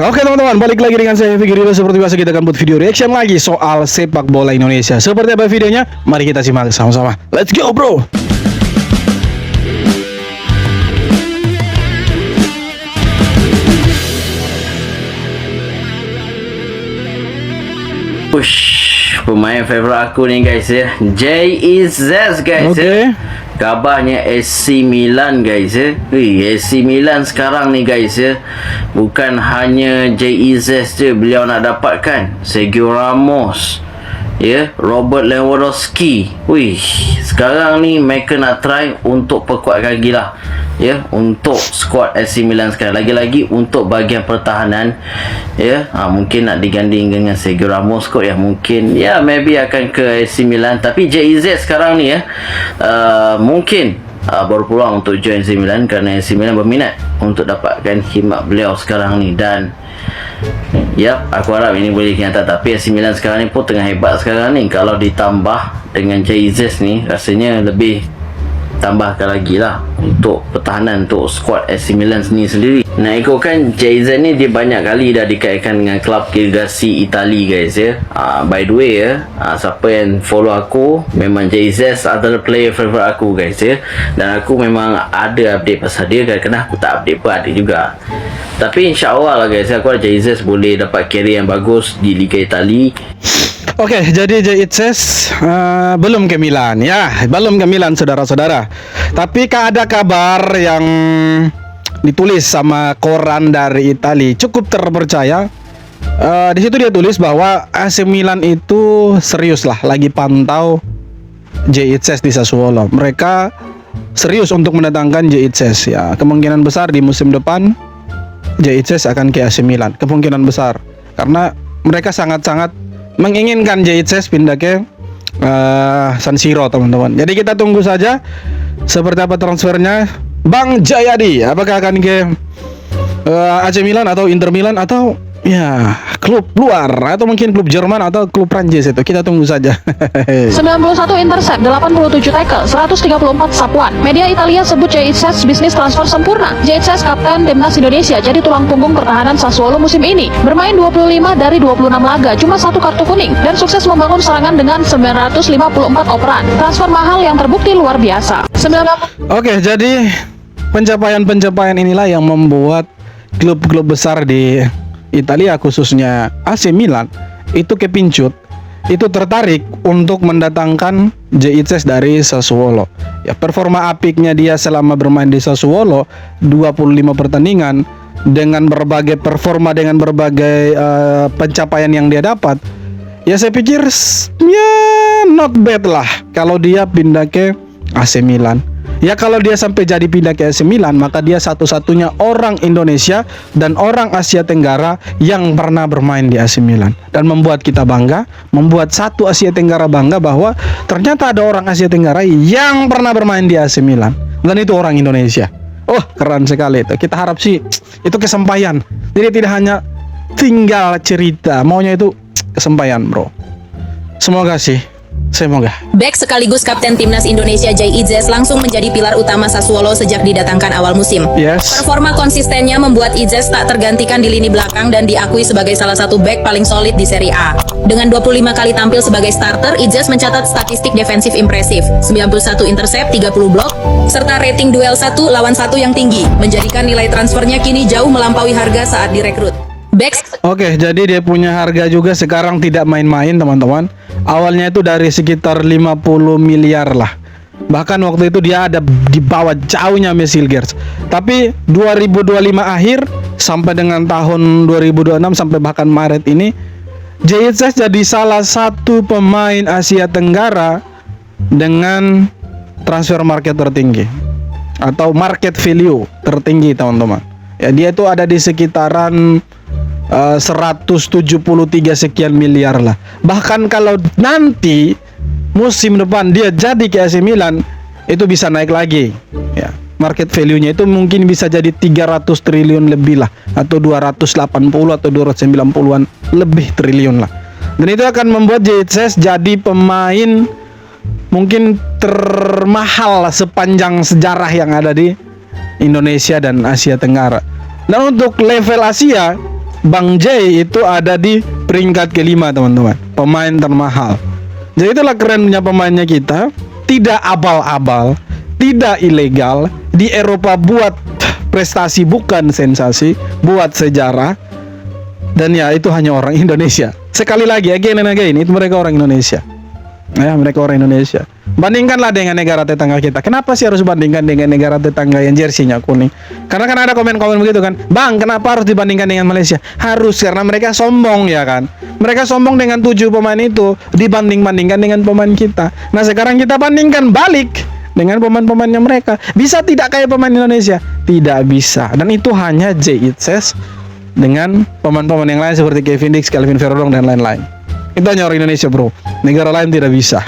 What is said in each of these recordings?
Oke teman-teman, balik lagi dengan saya Fikri. Seperti biasa kita akan buat video reaction lagi soal sepak bola Indonesia. Seperti apa videonya? Mari kita simak sama-sama. Let's go bro. Push, pemain favorit aku ni guys ya, JEZ guys ya. Kabarnya AC Milan guys ya. AC Milan sekarang ni guys ya, bukan hanya JEZ je beliau nak dapatkan, Sergio Ramos ya, Robert Lewandowski. Sekarang ni mereka nak try untuk perkuatkan lagi lah ya, untuk squad AC Milan sekarang, lagi-lagi untuk bahagian pertahanan ya. Mungkin nak diganding dengan Sergio Ramos kot ya, mungkin ya, maybe akan ke AC Milan. Tapi JEZ sekarang ni ya, mungkin baru peluang untuk join AC Milan, kerana AC Milan berminat untuk dapatkan khidmat beliau sekarang ni. Dan ya, aku harap ini boleh kenyataan. Tapi AC Milan sekarang ni pun tengah hebat sekarang ni. Kalau ditambah dengan JEZ ni, rasanya lebih tambahkan lagi lah untuk pertahanan, untuk squad AC Milan sendiri. Nak ikutkan JEZ ni, dia banyak kali dah dikaitkan dengan klub Kirgasi Itali guys ya. By the way ya, siapa yang follow aku, memang JEZ adalah player favourite aku guys ya. Dan aku memang ada update pasal dia, kadang-kadang aku tak update pun ada juga. Tapi insyaAllah lah guys, aku ada JEZ boleh dapat career yang bagus di Liga Itali. Oke, jadi JEZ belum ke Milan ya, belum ke Milan saudara-saudara. Tapi ada kabar yang ditulis sama koran dari Itali, cukup terpercaya. Di situ dia tulis bahwa AC Milan itu serius lah, lagi pantau JEZ di Sassuolo. Mereka serius untuk mendatangkan JEZ ya. Kemungkinan besar di musim depan JEZ akan ke AC Milan, kemungkinan besar, karena mereka sangat-sangat menginginkan JEZ pindah ke San Siro teman-teman. Jadi kita tunggu saja seperti apa transfernya Bang Jayadi. Apakah akan ke AC Milan atau Inter Milan atau ya klub luar, atau mungkin klub Jerman atau klub Prancis, itu kita tunggu saja. 91 intercept, 87 tackle, 134 sapuan. Media Italia sebut JEZ bisnis transfer sempurna. JEZ kapten timnas Indonesia jadi tulang punggung pertahanan Sassuolo musim ini. Bermain 25 dari 26 laga, cuma 1 kartu kuning, dan sukses membangun serangan dengan 954 operan. Transfer mahal yang terbukti luar biasa. Oke, jadi pencapaian-pencapaian inilah yang membuat klub-klub besar di Italia, khususnya AC Milan, itu kepincut, itu tertarik untuk mendatangkan JEZ dari Sassuolo. Ya, performa apiknya dia selama bermain di Sassuolo, 25 pertandingan dengan berbagai performa, dengan berbagai pencapaian yang dia dapat. Ya saya pikir ya not bad lah kalau dia pindah ke AC Milan. Ya kalau dia sampai jadi pindah ke AC Milan, maka dia satu-satunya orang Indonesia dan orang Asia Tenggara yang pernah bermain di AC Milan. Dan membuat kita bangga, membuat satu Asia Tenggara bangga bahwa ternyata ada orang Asia Tenggara yang pernah bermain di AC Milan, dan itu orang Indonesia. Oh, keren sekali itu. Kita harap sih itu kesampaian. Jadi tidak hanya tinggal cerita, maunya itu kesampaian bro. Semoga sih, semoga. Bek sekaligus kapten timnas Indonesia JEZ langsung menjadi pilar utama Sassuolo sejak didatangkan awal musim. Yes. Performa konsistennya membuat IZEZ tak tergantikan di lini belakang dan diakui sebagai salah satu bek paling solid di Serie A. Dengan 25 kali tampil sebagai starter, IZEZ mencatat statistik defensif impresif, 91 intercept, 30 blok, serta rating duel 1 lawan 1 yang tinggi, menjadikan nilai transfernya kini jauh melampaui harga saat direkrut. Oke, jadi dia punya harga juga sekarang tidak main-main teman-teman. Awalnya itu dari sekitar 50 miliar lah. Bahkan waktu itu dia ada di bawah jauhnya Messi Gers. Tapi 2025 akhir sampai dengan tahun 2026 sampai bahkan Maret ini, JEZ jadi salah satu pemain Asia Tenggara dengan transfer market tertinggi atau market value tertinggi teman-teman. Ya, dia itu ada di sekitaran 173 sekian miliar lah. Bahkan kalau nanti musim depan dia jadi ke AC Milan, itu bisa naik lagi ya. Market value-nya itu mungkin bisa jadi 300 triliun lebih lah, atau 280 atau 290-an lebih triliun lah. Dan itu akan membuat JEZ jadi pemain mungkin termahal sepanjang sejarah yang ada di Indonesia dan Asia Tenggara. Dan untuk level Asia, Bang J itu ada di peringkat kelima teman-teman, pemain termahal. Jadi itulah kerennya pemainnya kita. Tidak abal-abal, tidak ilegal. Di Eropa buat prestasi bukan sensasi, buat sejarah. Dan ya itu hanya orang Indonesia. Sekali lagi, again and again, itu mereka orang Indonesia. Ya, mereka orang Indonesia. Bandingkanlah dengan negara tetangga kita. Kenapa sih harus bandingkan dengan negara tetangga yang jersinya kuning? Karena kan ada komen-komen begitu kan, Bang, kenapa harus dibandingkan dengan Malaysia? Harus, karena mereka sombong ya kan. Mereka sombong dengan 7 pemain itu, dibanding-bandingkan dengan pemain kita. Nah sekarang kita bandingkan balik dengan pemain-pemainnya mereka. Bisa tidak kayak pemain Indonesia? Tidak bisa. Dan itu hanya JITSES dengan pemain-pemain yang lain seperti Kevin Dix, Kelvin Verdong dan lain-lain. Itu hanya orang Indonesia bro, negara lain tidak bisa.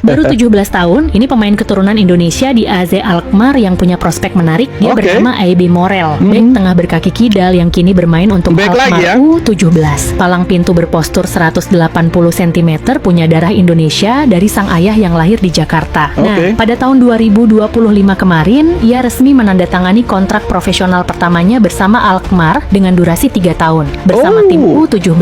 Baru 17 tahun, ini pemain keturunan Indonesia di AZ Alkmaar yang punya prospek menarik. Dia bernama AEB Morel, bek tengah berkaki kidal yang kini bermain untuk Alkmaar ya? U17. Palang pintu berpostur 180 cm, punya darah Indonesia dari sang ayah yang lahir di Jakarta. Nah, pada tahun 2025 kemarin, ia resmi menandatangani kontrak profesional pertamanya bersama Alkmaar dengan durasi 3 tahun. Bersama tim U17,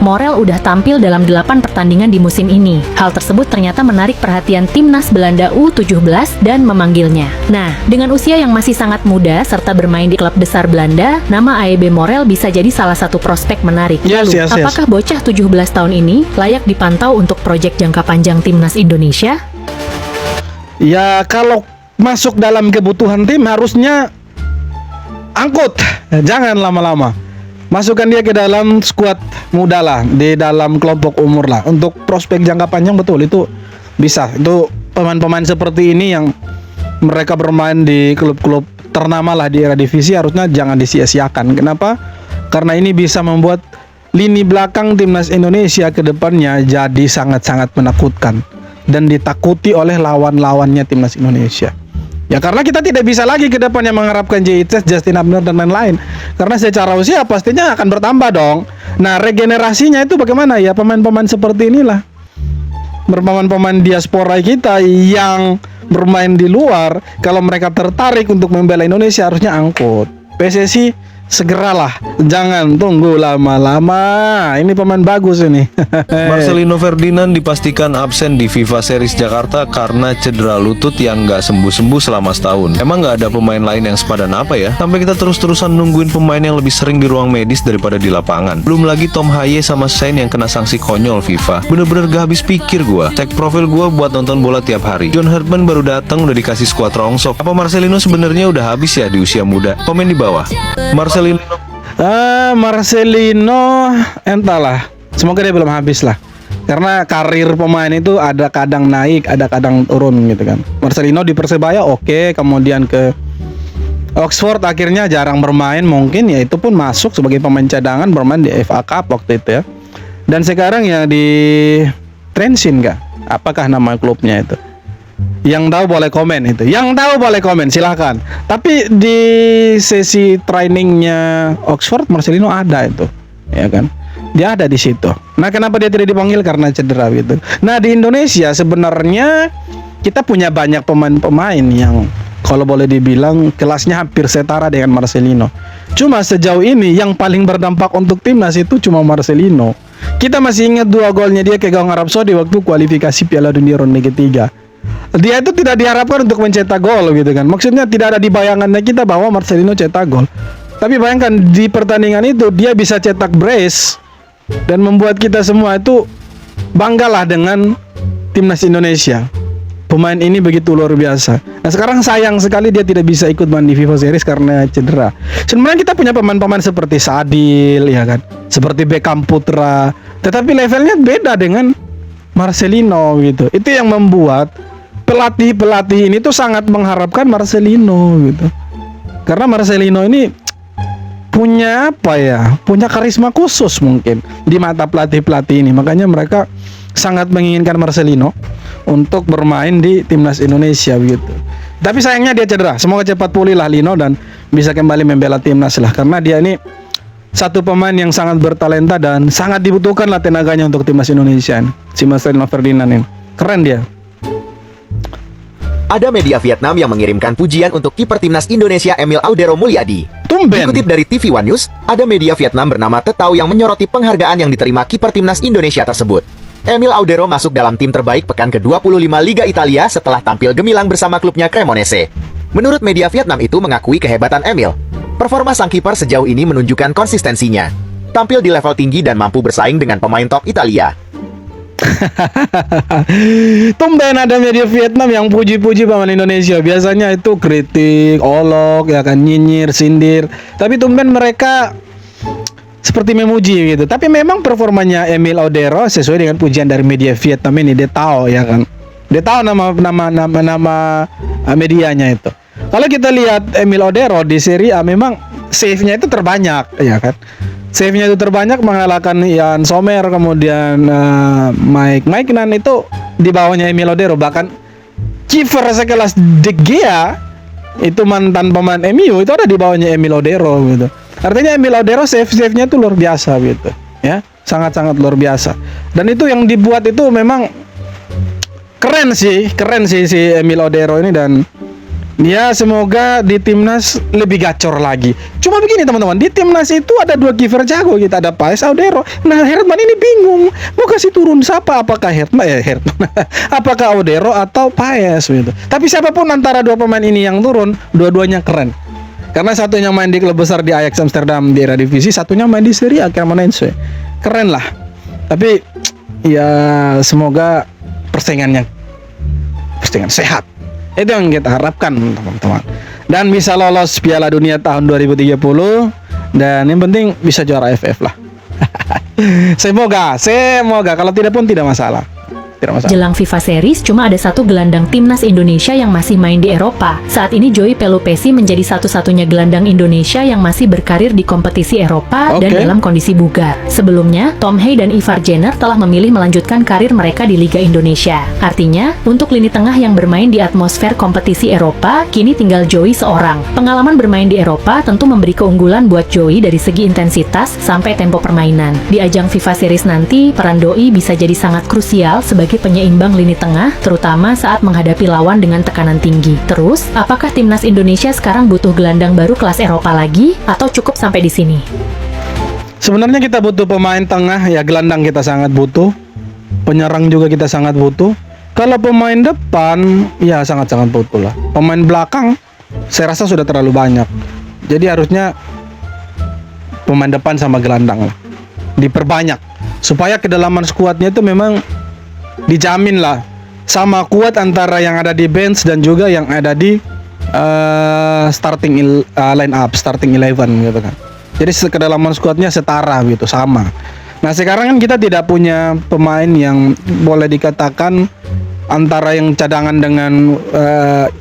Morel udah tampil dalam 8 pertandingan di musim ini. Hal tersebut ternyata menarik perhatian timnas Belanda U17 dan memanggilnya. Nah, dengan usia yang masih sangat muda serta bermain di klub besar Belanda, nama AEB Morel bisa jadi salah satu prospek menarik. Lalu, apakah bocah 17 tahun ini layak dipantau untuk proyek jangka panjang timnas Indonesia? Ya, kalau masuk dalam kebutuhan tim harusnya angkut, jangan lama-lama. Masukkan dia ke dalam skuad muda lah, di dalam kelompok umur lah. Untuk prospek jangka panjang betul itu bisa. Itu pemain-pemain seperti ini yang mereka bermain di klub-klub ternama lah di era divisi harusnya jangan disia-siakan. Kenapa? Karena ini bisa membuat lini belakang timnas Indonesia ke depannya jadi sangat-sangat menakutkan dan ditakuti oleh lawan-lawannya timnas Indonesia. Ya karena kita tidak bisa lagi ke depannya mengharapkan JITSES, Justin Abner dan lain-lain. Karena secara usia pastinya akan bertambah dong. Nah regenerasinya itu bagaimana ya, pemain-pemain seperti inilah, pemain-pemain diaspora kita yang bermain di luar, kalau mereka tertarik untuk membela Indonesia harusnya angkut. PSSI segeralah, jangan tunggu lama-lama. Ini pemain bagus ini. Marcelino Ferdinand dipastikan absen di FIFA Series Jakarta karena cedera lutut yang nggak sembuh-sembuh selama setahun. Emang nggak ada pemain lain yang sepadan apa ya? Sampai kita terus-terusan nungguin pemain yang lebih sering di ruang medis daripada di lapangan. Belum lagi Tom Haye sama Shane yang kena sanksi konyol FIFA. Bener-bener gak habis pikir gua. Cek profil gua buat nonton bola tiap hari. John Herdman baru datang udah dikasih skuad rongsok. Apa Marcelino sebenarnya udah habis ya di usia muda? Komen di bawah. Marcelino entahlah, semoga dia belum habis lah. Karena karir pemain itu ada kadang naik, ada kadang turun gitu kan. Marcelino di Persebaya oke, kemudian ke Oxford akhirnya jarang bermain, mungkin ya itu pun masuk sebagai pemain cadangan, bermain di FA Cup waktu itu ya. Dan sekarang ya di Trensin kah? Apakah nama klubnya itu? Yang tahu boleh komen itu. Yang tahu boleh komen silahkan. Tapi di sesi trainingnya Oxford Marcelino ada itu, ya kan? Dia ada di situ. Nah, kenapa dia tidak dipanggil? Karena cedera gitu. Nah, di Indonesia sebenarnya kita punya banyak pemain-pemain yang kalau boleh dibilang kelasnya hampir setara dengan Marcelino. Cuma sejauh ini yang paling berdampak untuk timnas itu cuma Marcelino. Kita masih ingat 2 golnya dia ke gawang Arab Saudi waktu kualifikasi Piala Dunia ronde ketiga. Dia itu tidak diharapkan untuk mencetak gol gitu kan. Maksudnya tidak ada di bayangannya kita bahwa Marcelino cetak gol. Tapi bayangkan di pertandingan itu dia bisa cetak brace dan membuat kita semua itu banggalah dengan timnas Indonesia. Pemain ini begitu luar biasa. Nah sekarang sayang sekali dia tidak bisa ikut main di FIFA Series karena cedera. Sebenarnya kita punya pemain-pemain seperti Sadil ya kan, seperti Beckham Putra, tetapi levelnya beda dengan Marcelino gitu. Itu yang membuat pelatih-pelatih ini tuh sangat mengharapkan Marcelino gitu. Karena Marcelino ini punya apa ya? Punya karisma khusus mungkin di mata pelatih-pelatih ini. Makanya mereka sangat menginginkan Marcelino untuk bermain di timnas Indonesia begitu. Tapi sayangnya dia cedera. Semoga cepat pulih lah Lino dan bisa kembali membela timnas lah. Karena dia ini satu pemain yang sangat bertalenta dan sangat dibutuhkan lah tenaganya untuk timnas Indonesia. Si Marcelino Ferdinand ini keren dia. Ada media Vietnam yang mengirimkan pujian untuk kiper timnas Indonesia Emil Audero Mulyadi. Tumben. Dikutip dari TV One News, ada media Vietnam bernama Tetau yang menyoroti penghargaan yang diterima kiper timnas Indonesia tersebut. Emil Audero masuk dalam tim terbaik pekan ke-25 Liga Italia setelah tampil gemilang bersama klubnya Cremonese. Menurut media Vietnam itu mengakui kehebatan Emil. Performa sang kiper sejauh ini menunjukkan konsistensinya. Tampil di level tinggi dan mampu bersaing dengan pemain top Italia. Tumben ada media Vietnam yang puji-puji pemain Indonesia. Biasanya itu kritik, olok, ya kan, nyinyir, sindir. Tapi tumben mereka seperti memuji gitu. Tapi memang performanya Emil Audero sesuai dengan pujian dari media Vietnam ini. Dia tahu, ya kan. Dia tahu nama medianya itu. Kalau kita lihat Emil Audero di Serie A, memang save-nya itu terbanyak, ya kan. Save-nya itu terbanyak, mengalahkan Ian Sommer, kemudian Mike Nan itu di bawahnya Emil Audero. Bahkan kiper sekelas De Gea itu mantan pemain MU itu ada di bawahnya Emil Audero gitu. Artinya Emil Audero save-nya itu luar biasa gitu, ya, sangat-sangat luar biasa. Dan itu yang dibuat itu memang keren sih si Emil Audero ini. Dan ya semoga di timnas lebih gacor lagi. Cuma begini teman-teman, di timnas itu ada 2 kiper jago, kita ada Paes, Audero. Nah Herman ini bingung mau kasih turun siapa, apakah Herman apakah Audero atau Paes gitu. Tapi siapapun antara 2 pemain ini yang turun, dua-duanya keren. Karena satunya main di klub besar di Ajax Amsterdam di Eredivisie, satunya main di Serie A Cremonese. Keren lah. Tapi ya semoga persaingan sehat. Itu yang kita harapkan teman-teman. Dan bisa lolos Piala Dunia tahun 2030. Dan yang penting bisa juara AFF lah. Semoga. Kalau tidak pun tidak masalah. Jelang FIFA Series, cuma ada 1 gelandang timnas Indonesia yang masih main di Eropa. Saat ini Joey Pelupesi menjadi satu-satunya gelandang Indonesia yang masih berkarir di kompetisi Eropa dan dalam kondisi bugar. Sebelumnya, Tom Hay dan Ivar Jenner telah memilih melanjutkan karir mereka di Liga Indonesia. Artinya, untuk lini tengah yang bermain di atmosfer kompetisi Eropa, kini tinggal Joey seorang. Pengalaman bermain di Eropa tentu memberi keunggulan buat Joey dari segi intensitas sampai tempo permainan. Di ajang FIFA Series nanti, peran Doi bisa jadi sangat krusial sebagai penyeimbang lini tengah, terutama saat menghadapi lawan dengan tekanan tinggi. Terus, apakah timnas Indonesia sekarang butuh gelandang baru kelas Eropa lagi, atau cukup sampai di sini? Sebenarnya kita butuh pemain tengah, ya gelandang kita sangat butuh. Penyerang juga kita sangat butuh. Kalau pemain depan, ya sangat-sangat butuh lah. Pemain belakang, saya rasa sudah terlalu banyak. Jadi harusnya pemain depan sama gelandang lah diperbanyak, supaya kedalaman skuadnya itu memang dijamin lah sama kuat antara yang ada di bench dan juga yang ada di starting line up, starting 11 gitu kan. Jadi kedalaman skuadnya setara gitu, sama. Nah sekarang kan kita tidak punya pemain yang boleh dikatakan antara yang cadangan dengan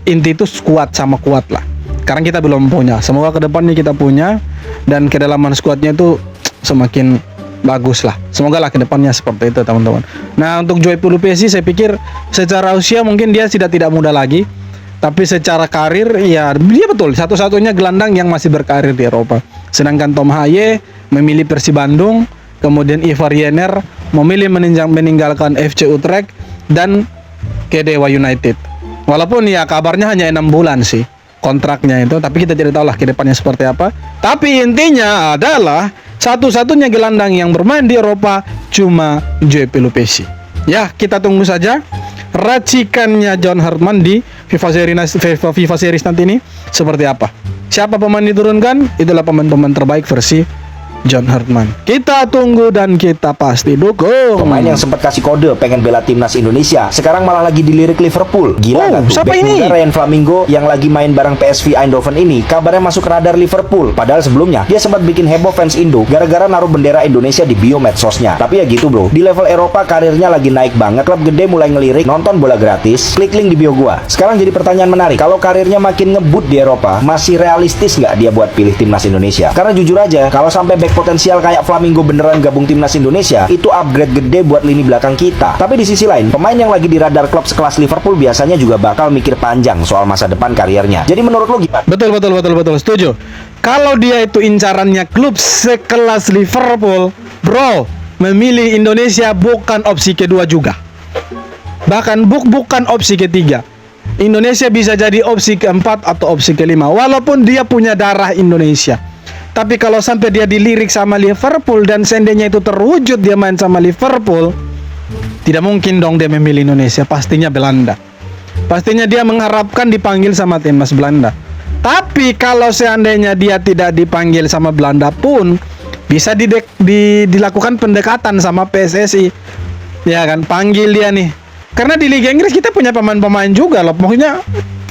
inti itu kuat sama kuat lah. Sekarang kita belum punya. Semoga kedepannya kita punya dan kedalaman skuadnya itu semakin bagus lah. Semoga lah kedepannya seperti itu teman-teman. Nah untuk Joey Pelupesi saya pikir secara usia mungkin dia tidak muda lagi, tapi secara karir ya dia betul satu-satunya gelandang yang masih berkarir di Eropa. Sedangkan Tom Haye memilih Persib Bandung, kemudian Ivar Jenner memilih meninggalkan FC Utrecht dan Dewa United. Walaupun ya kabarnya hanya 6 bulan sih kontraknya itu, tapi kita tidak tahu lah kedepannya seperti apa. Tapi intinya adalah satu-satunya gelandang yang bermain di Eropa cuma Joey Pelupesi. Ya, kita tunggu saja racikannya John Hartman di FIFA Series nanti ini seperti apa. Siapa pemain diturunkan? Itulah pemain-pemain terbaik versi John Hartman. Kita tunggu dan kita pasti dukung. Pemain yang sempat kasih kode pengen bela timnas Indonesia sekarang malah lagi dilirik Liverpool. Gila nggak tuh? Siapa Bek ini? muda Ryan Flamingo yang lagi main bareng PSV Eindhoven ini kabarnya masuk radar Liverpool. Padahal sebelumnya dia sempat bikin heboh fans Indo gara-gara naruh bendera Indonesia di bio medsosnya. Tapi ya gitu bro, di level Eropa karirnya lagi naik banget. Klub gede mulai ngelirik, nonton bola gratis. Klik link di bio gua. Sekarang jadi pertanyaan menarik, kalau karirnya makin ngebut di Eropa, masih realistis nggak dia buat pilih timnas Indonesia? Karena jujur aja, kalau sampai back potensial kayak Flamingo beneran gabung timnas Indonesia, itu upgrade gede buat lini belakang kita. Tapi di sisi lain, pemain yang lagi di radar klub sekelas Liverpool biasanya juga bakal mikir panjang soal masa depan karirnya. Jadi menurut lo gimana? Betul, setuju. Kalau dia itu incarannya klub sekelas Liverpool, bro, memilih Indonesia bukan opsi kedua juga. Bahkan bukan opsi ketiga. Indonesia bisa jadi opsi keempat atau opsi kelima, walaupun dia punya darah Indonesia. Tapi kalau sampai dia dilirik sama Liverpool dan seandainya itu terwujud dia main sama Liverpool, tidak mungkin dong dia memilih Indonesia, pastinya Belanda. Pastinya dia mengharapkan dipanggil sama timnas Belanda. Tapi kalau seandainya dia tidak dipanggil sama Belanda pun bisa dilakukan pendekatan sama PSSI. Ya kan, panggil dia nih. Karena di Liga Inggris kita punya pemain-pemain juga loh. Maksudnya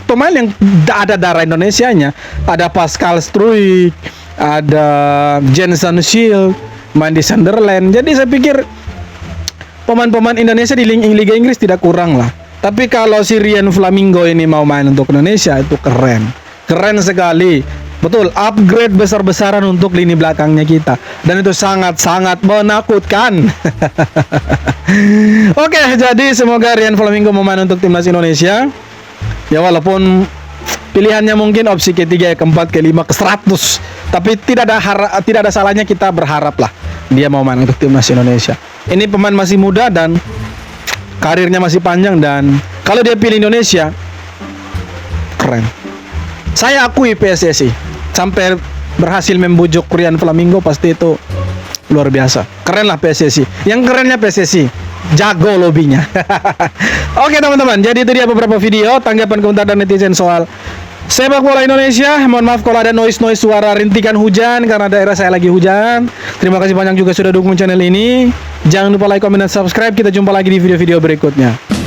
pemain yang ada darah Indonesianya. Ada Pascal Struijk, ada Jenson Shield, main di Sunderland. Jadi saya pikir pemain-pemaman Indonesia di Liga Inggris tidak kurang lah. Tapi kalau si Ryan Flamingo ini mau main untuk Indonesia, itu keren. Keren sekali. Betul, upgrade besar-besaran untuk lini belakangnya kita. Dan itu sangat-sangat menakutkan. Oke, jadi semoga Ryan Flamingo mau main untuk timnas Indonesia. Ya walaupun pilihannya mungkin opsi ketiga, keempat, kelima, ke-100. Tapi tidak ada salahnya kita berharap lah dia mau main untuk timnas Indonesia. Ini pemain masih muda dan karirnya masih panjang, dan kalau dia pilih Indonesia, keren. Saya akui PSSI sampai berhasil membujuk Ryan Flamingo, pasti itu luar biasa. Keren lah PSSI. Yang kerennya PSSI jago lobbynya. Oke teman-teman, jadi itu dia beberapa video tanggapan komentar dan netizen soal sepak bola Indonesia. Mohon maaf kalau ada noise suara rintikan hujan karena daerah saya lagi hujan. Terima kasih banyak juga sudah dukung channel ini. Jangan lupa like, comment, dan subscribe. Kita jumpa lagi di video-video berikutnya.